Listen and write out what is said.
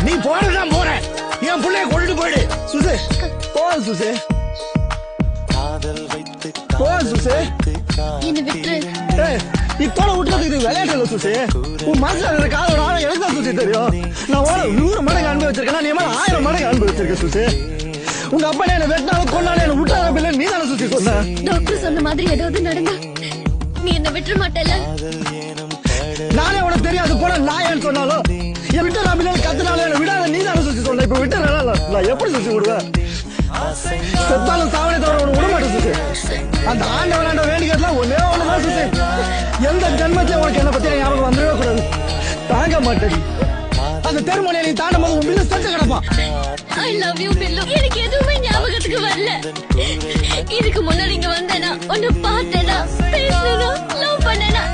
நீ போறதான் போற என் பிள்ளைய கொண்டு போயிடு சுசே போ சுசே போ சுசே என்ன விட்டு இப்போல விட்டுறது இது விளையாட்டு இல்ல சுசே உன் மனசுல இருக்கிற காதோட ஆழம் எனக்கு தான் சுசே தெரியும் நான் 100 மடங்கு அனுபவிச்சிருக்கேன் நீ 1000 மடங்கு அனுபவிச்சிருக்கேன் சுசே உங்க அப்பா என்ன வெட்டினாலும் கொண்டாலும் என்ன விட்டாத பிள்ளை நீ தானே சுசி சொன்ன டாக்டர் சொன்ன மாதிரி ஏதாவது நடந்தா நீ என்ன விட்டுற மாட்டல நானே உனக்கு தெரியாது போல நான் ஏன்னு சொன்னாலும் என் விட்ட நான் பிள்ளை கத்துனாலும் என்ன விடாத நீ தானே சுசி சொன்ன இப்ப விட்டு நான் எப்படி சுசி விடுவேன் செத்தாலும் சாவனை தவிர உனக்கு விடமாட்டேன் சுசி அந்த ஆண்டவன் வேண்டிக்கிறதுலாம் ஒன்னே ஒண்ணுதான் சுசி எந்த ஜென்மத்தையும் உனக்கு என்ன பத்தி ஞாபகம் வந்துடவே கூடாது தாங்க மாட்டேன் அந்த தெருமனையை நீ தாண்டும் போது உன் பிள்ளை செத்து கிடப்பான் ஐ லவ் யூ பில்லு எனக்கு எதுவுமே ஞாபகத்துக்கு வரல இதுக்கு முன்னாடி இங்க வந்தேனா உன்னை பார்த்தேனா பேசினா லவ் பண்ணேனா